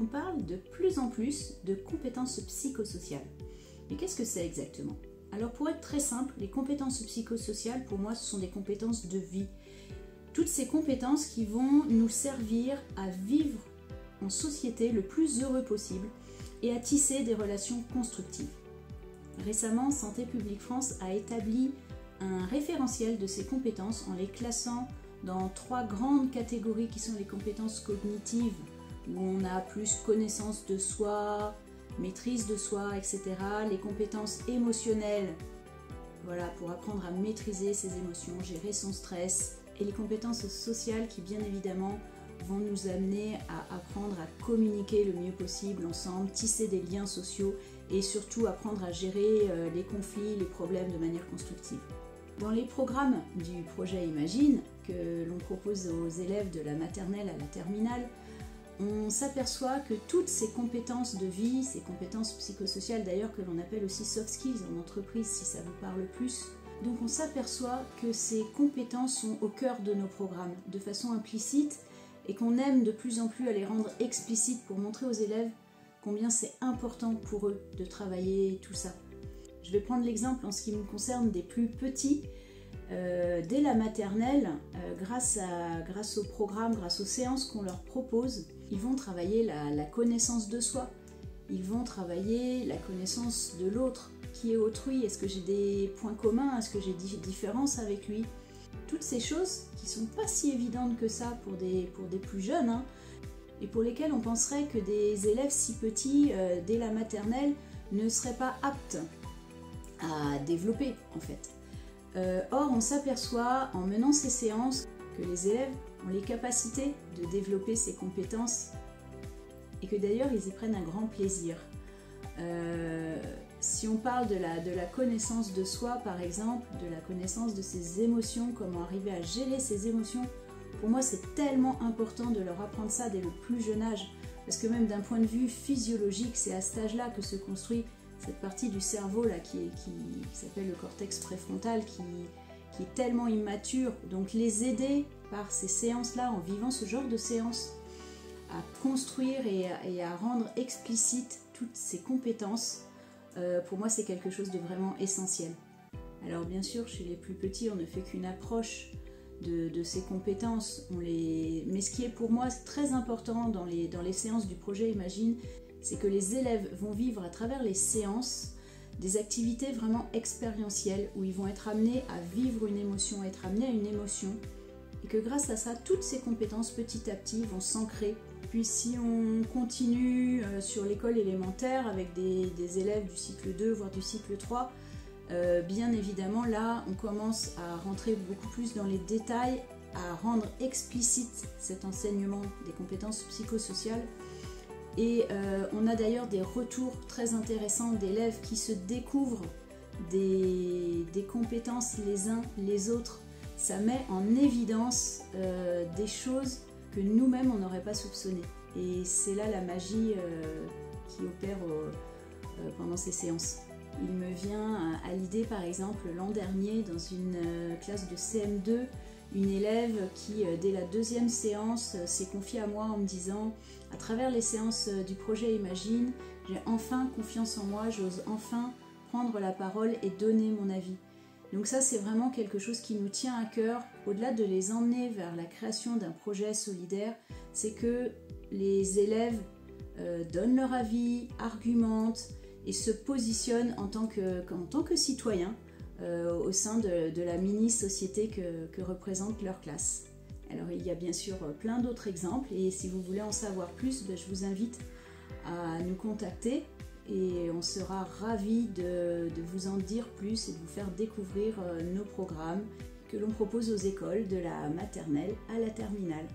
on parle de plus en plus de compétences psychosociales. Mais qu'est-ce que c'est exactement? Alors pour être très simple, les compétences psychosociales, pour moi, ce sont des compétences de vie. Toutes ces compétences qui vont nous servir à vivre en société le plus heureux possible et à tisser des relations constructives. Récemment, Santé publique France a établi un référentiel de ces compétences en les classant dans 3 grandes catégories qui sont les compétences cognitives, où on a plus connaissance de soi, maîtrise de soi, etc. Les compétences émotionnelles, voilà, pour apprendre à maîtriser ses émotions, gérer son stress, et les compétences sociales qui bien évidemment vont nous amener à apprendre à communiquer le mieux possible ensemble, tisser des liens sociaux et surtout apprendre à gérer les conflits, les problèmes de manière constructive. Dans les programmes du projet Imagine, que l'on propose aux élèves de la maternelle à la terminale, on s'aperçoit que toutes ces compétences de vie, ces compétences psychosociales d'ailleurs que l'on appelle aussi soft skills en entreprise si ça vous parle plus, donc on s'aperçoit que ces compétences sont au cœur de nos programmes de façon implicite et qu'on aime de plus en plus à les rendre explicites pour montrer aux élèves combien c'est important pour eux de travailler tout ça. Je vais prendre l'exemple en ce qui me concerne des plus petits. Dès la maternelle, grâce au programme, grâce aux séances qu'on leur propose, ils vont travailler la connaissance de soi, ils vont travailler la connaissance de l'autre, qui est autrui, est-ce que j'ai des points communs, est-ce que j'ai des différences avec lui. Toutes ces choses qui sont pas si évidentes que ça pour des plus jeunes, hein, et pour lesquelles on penserait que des élèves si petits, dès la maternelle, ne seraient pas aptes à développer en fait. Or, on s'aperçoit en menant ces séances que les élèves ont les capacités de développer ces compétences et que d'ailleurs ils y prennent un grand plaisir. Si on parle de la connaissance de soi par exemple, de la connaissance de ses émotions, comment arriver à gérer ses émotions, pour moi c'est tellement important de leur apprendre ça dès le plus jeune âge, parce que même d'un point de vue physiologique, c'est à cet âge-là que se construit cette partie du cerveau là qui s'appelle le cortex préfrontal qui est tellement immature. Donc les aider par ces séances-là, en vivant ce genre de séances, à construire et à rendre explicite toutes ces compétences, pour moi c'est quelque chose de vraiment essentiel. Alors bien sûr, chez les plus petits, on ne fait qu'une approche de ces compétences, mais ce qui est pour moi très important dans les séances du projet Imagine, c'est que les élèves vont vivre à travers les séances des activités vraiment expérientielles où ils vont être amenés à vivre une émotion, être amenés à une émotion, et que grâce à ça, toutes ces compétences petit à petit vont s'ancrer. Puis si on continue sur l'école élémentaire avec des élèves du cycle 2 voire du cycle 3, bien évidemment là on commence à rentrer beaucoup plus dans les détails, à rendre explicite cet enseignement des compétences psychosociales. Et on a d'ailleurs des retours très intéressants d'élèves qui se découvrent des compétences les uns les autres. Ça met en évidence des choses que nous-mêmes on n'aurait pas soupçonnées. Et c'est là la magie qui opère pendant ces séances. Il me vient à l'idée par exemple l'an dernier dans une classe de CM2, une élève qui dès la 2e séance s'est confiée à moi en me disant: à travers les séances du projet Imagine, j'ai enfin confiance en moi, j'ose enfin prendre la parole et donner mon avis. Donc ça c'est vraiment quelque chose qui nous tient à cœur, au-delà de les emmener vers la création d'un projet solidaire, c'est que les élèves donnent leur avis, argumentent et se positionnent en tant que citoyens au sein de la mini-société que représente leur classe. Alors il y a bien sûr plein d'autres exemples et si vous voulez en savoir plus, je vous invite à nous contacter et on sera ravis de vous en dire plus et de vous faire découvrir nos programmes que l'on propose aux écoles de la maternelle à la terminale.